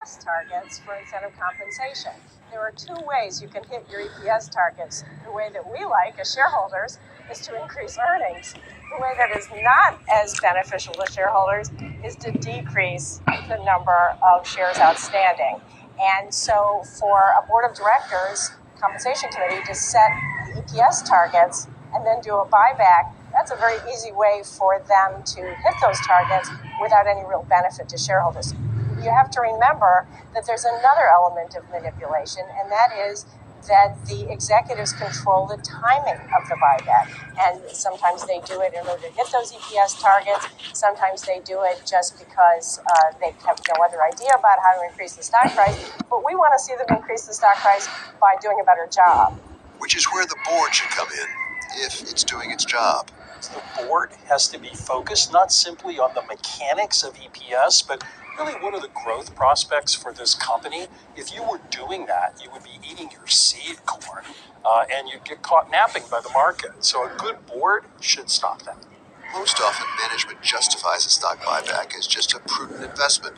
targets for incentive compensation. There are two ways you can hit your EPS targets. The way that we like as shareholders is to increase earnings. The way that is not as beneficial to shareholders is to decrease the number of shares outstanding. And so for a board of directors compensation committee to set the EPS targets and then do a buyback, that's a very easy way for them to hit those targets without any real benefit to shareholders. You have to remember that there's another element of manipulation, and that is that the executives control the timing of the buyback. And sometimes they do it in order to hit those EPS targets. Sometimes they do it just because they have no other idea about how to increase the stock price. But we want to see them increase the stock price by doing a better job. Which is where the board should come in, if it's doing its job. The board has to be focused not simply on the mechanics of EPS, but really what are the growth prospects for this company. If you were doing that, you would be eating your seed corn and you'd get caught napping by the market. So a good board should stop that. Most often, management justifies a stock buyback as just a prudent investment,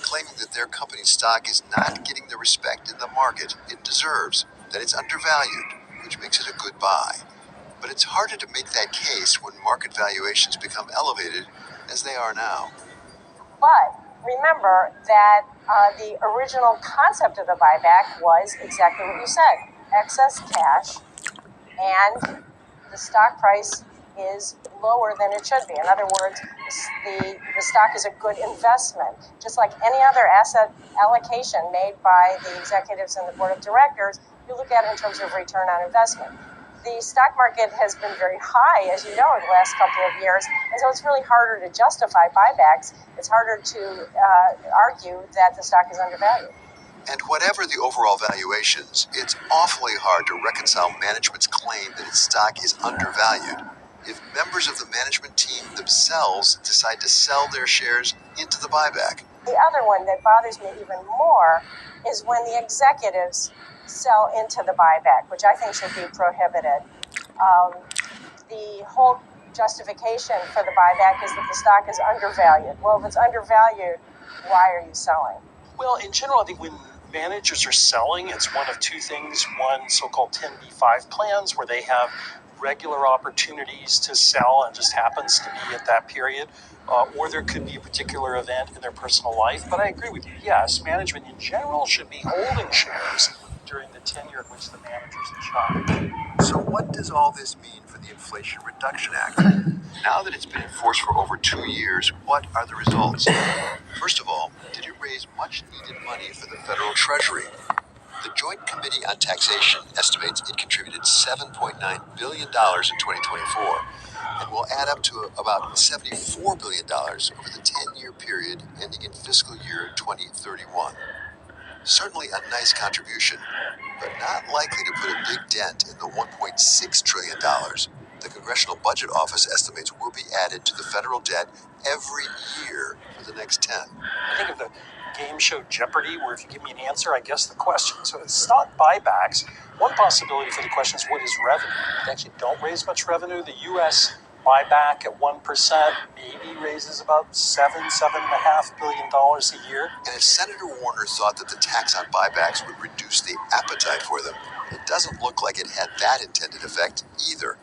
claiming that their company's stock is not getting the respect in the market it deserves, that it's undervalued, which makes it a good buy. But it's harder to make that case when market valuations become elevated as they are now. But remember that the original concept of the buyback was exactly what you said: excess cash, and the stock price is lower than it should be. In other words, the stock is a good investment. Just like any other asset allocation made by the executives and the board of directors, you look at it in terms of return on investment. The stock market has been very high, as you know, in the last couple of years, and so it's really harder to justify buybacks. It's harder to argue that the stock is undervalued. And whatever the overall valuations, it's awfully hard to reconcile management's claim that its stock is undervalued if members of the management team themselves decide to sell their shares into the buyback. The other one that bothers me even more is when the executives sell into the buyback, which I think should be prohibited. The whole justification for the buyback is that the stock is undervalued. Well, if it's undervalued, why are you selling? Well, in general, I think when managers are selling, it's one of two things. One, so-called 10b5 plans, where they have regular opportunities to sell and just happens to be at that period. Or there could be a particular event in their personal life. But I agree with you. Yes, management in general should be holding shares during the tenure in which the manager's in charge. So what does all this mean for the Inflation Reduction Act? Now that it's been in force for over 2 years, what are the results? First of all, did it raise much needed money for the federal treasury? The Joint Committee on Taxation estimates it contributed $7.9 billion in 2024 and will add up to about $74 billion over the 10-year period ending in fiscal year 2031. Certainly a nice contribution, but not likely to put a big dent in the $1.6 trillion the Congressional Budget Office estimates will be added to the federal debt every year for the next 10. I think of the game show Jeopardy, where if you give me an answer, I guess the question. So it's stock buybacks. One possibility for the question is, what is revenue? They actually don't raise much revenue. The U.S. buyback at 1% maybe raises about $7.5 billion a year. And if Senator Warner thought that the tax on buybacks would reduce the appetite for them, it doesn't look like it had that intended effect either.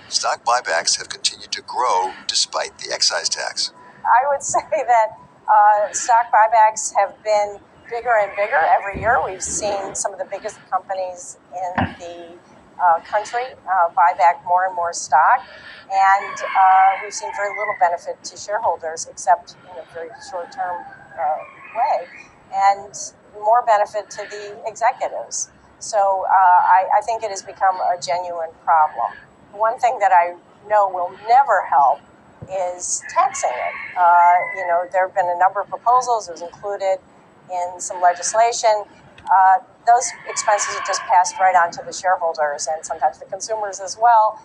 Stock buybacks have continued to grow despite the excise tax. I would say that stock buybacks have been bigger and bigger every year. We've seen some of the biggest companies in the country buy back more and more stock, and we've seen very little benefit to shareholders except in a very short-term way, and more benefit to the executives. So I think it has become a genuine problem. One thing that I know will never help is taxing it. There have been a number of proposals. It was included in some legislation. Those expenses are just passed right on to the shareholders and sometimes the consumers as well.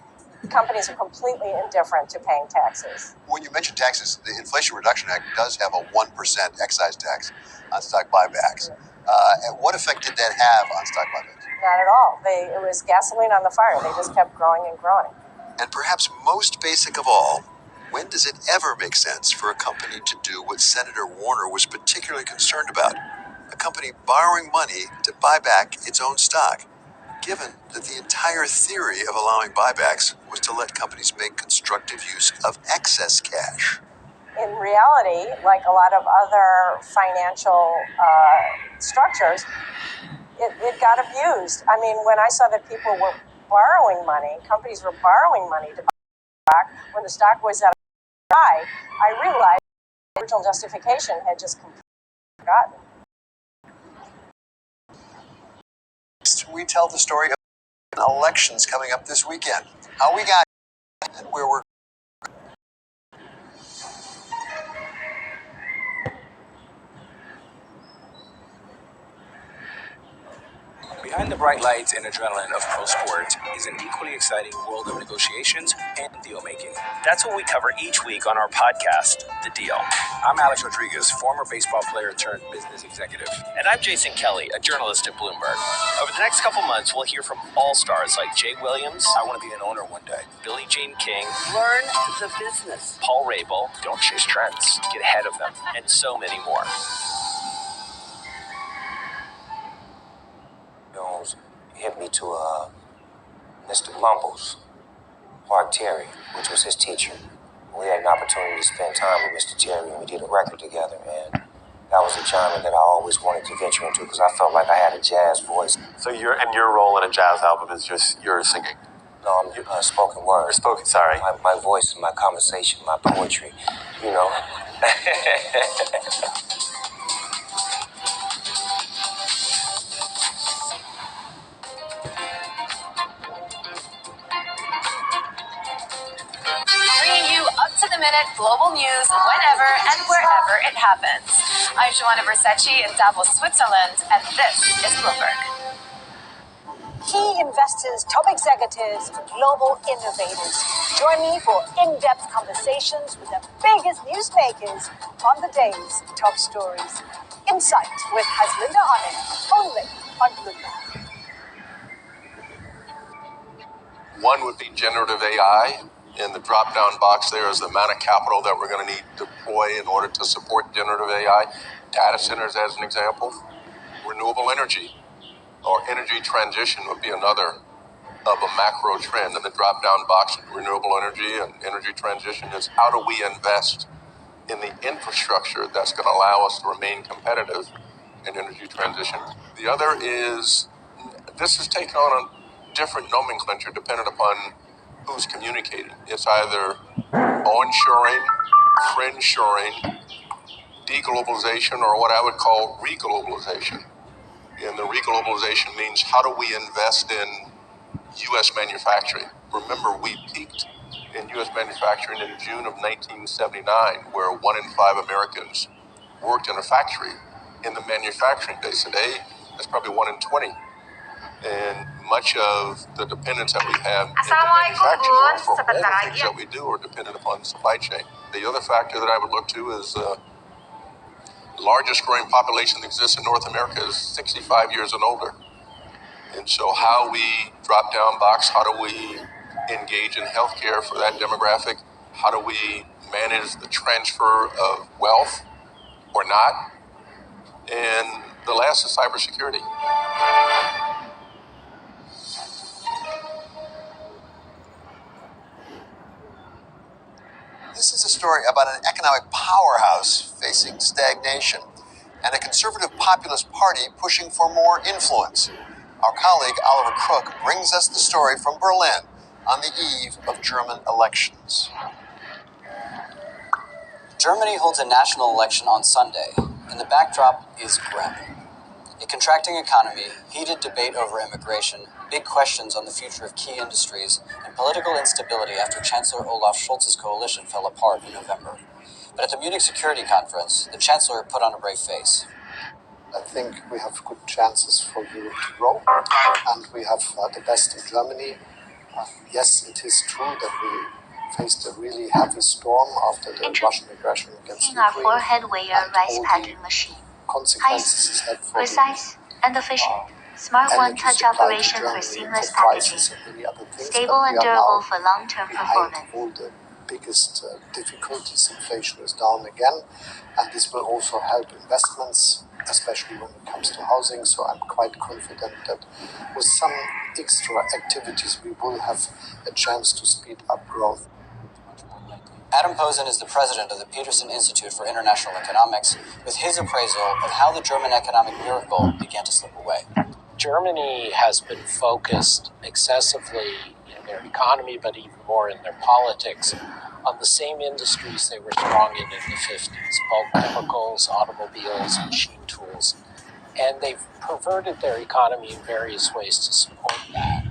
Companies are completely indifferent to paying taxes. When you mention taxes, the Inflation Reduction Act does have a 1% excise tax on stock buybacks. And what effect did that have on stock buybacks? Not at all. It was gasoline on the fire. They just kept growing and growing. And perhaps most basic of all, when does it ever make sense for a company to do what Senator Warner was particularly concerned about? A company borrowing money to buy back its own stock, given that the entire theory of allowing buybacks was to let companies make constructive use of excess cash. In reality, like a lot of other financial structures, it got abused. I mean, when I saw that people were borrowing money, companies were borrowing money to buy back when the stock was at a high, I realized the original justification had just completely forgotten. We tell the story of elections coming up this weekend, how we got and where we're. Behind the bright lights and adrenaline of pro sport is an equally exciting world of negotiations and deal making. That's what we cover each week on our podcast, The Deal. I'm Alex Rodriguez, former baseball player turned business executive. And I'm Jason Kelly, a journalist at Bloomberg. Over the next couple months, we'll hear from all-stars like Jay Williams. I want to be an owner one day. Billie Jean King. Learn the business. Paul Rabel. Don't chase trends. Get ahead of them. And so many more. Hit me to Mr. Mumbles, Mark Terry, which was his teacher. We had an opportunity to spend time with Mr. Terry, and we did a record together, and that was a genre that I always wanted to venture into because I felt like I had a jazz voice. So your role in a jazz album is just your singing? No, I'm spoken word. Or spoken, sorry. My voice and my conversation, my poetry, you know. Bringing you up-to-the-minute global news whenever and wherever it happens. I'm Joanna Versace in Davos, Switzerland, and this is Bloomberg. Key investors, top executives, and global innovators. Join me for in-depth conversations with the biggest newsmakers on the day's top stories. Insight with Haslinda Onen, only on Bloomberg. One would be generative AI. In the drop-down box there is the amount of capital that we're going to need to deploy in order to support generative AI. Data centers, as an example. Renewable energy or energy transition would be another of a macro trend in the drop-down box. Renewable energy and energy transition is how do we invest in the infrastructure that's going to allow us to remain competitive in energy transition. The other is, this is taken on a different nomenclature dependent upon who's communicating. It's either onshoring, friendshoring, deglobalization, or what I would call reglobalization. And the reglobalization means how do we invest in U.S. manufacturing? Remember, we peaked in U.S. manufacturing in June of 1979, where 1 in 5 Americans worked in a factory in the manufacturing base. Today, that's probably 1 in 20. And much of the dependence that we have in the manufacturing for all the things that we do are dependent upon the supply chain. The other factor that I would look to is the largest growing population that exists in North America is 65 years and older. And so how we drop down box, how do we engage in healthcare for that demographic? How do we manage the transfer of wealth or not? And the last is cybersecurity. This is a story about an economic powerhouse facing stagnation and a conservative populist party pushing for more influence. Our colleague Oliver Crook brings us the story from Berlin on the eve of German elections. Germany holds a national election on Sunday, and the backdrop is grim. A contracting economy, heated debate over immigration, big questions on the future of key industries, and political instability after Chancellor Olaf Scholz's coalition fell apart in November. But at the Munich Security Conference, the Chancellor put on a brave face. I think we have good chances for Europe to grow, and we have the best in Germany. Yes, it is true that we faced a really heavy storm after the Russian aggression against Ukraine. A four-head-weigher rice packing machine. Consequences High speed, precise, and efficient. Smart one-touch operation for seamless packaging. Stable and durable for long-term performance. All the biggest difficulties, inflation is down again, and this will also help investments especially when it comes to housing. So I'm quite confident that with some extra activities, we will have a chance to speed up growth. Adam Posen is the president of the Peterson Institute for International Economics, with his appraisal of how the German economic miracle began to slip away. Germany has been focused excessively in their economy, but even more in their politics, on the same industries they were strong in the 50s, bulk chemicals, automobiles, machine tools. And they've perverted their economy in various ways to support that.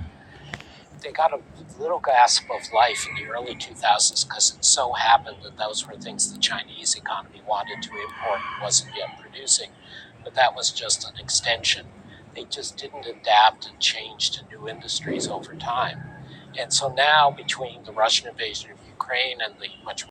They got a little gasp of life in the early 2000s because it so happened that those were things the Chinese economy wanted to import and wasn't yet producing. But that was just an extension. They just didn't adapt and change to new industries over time. And so now, between the Russian invasion of Ukraine and the much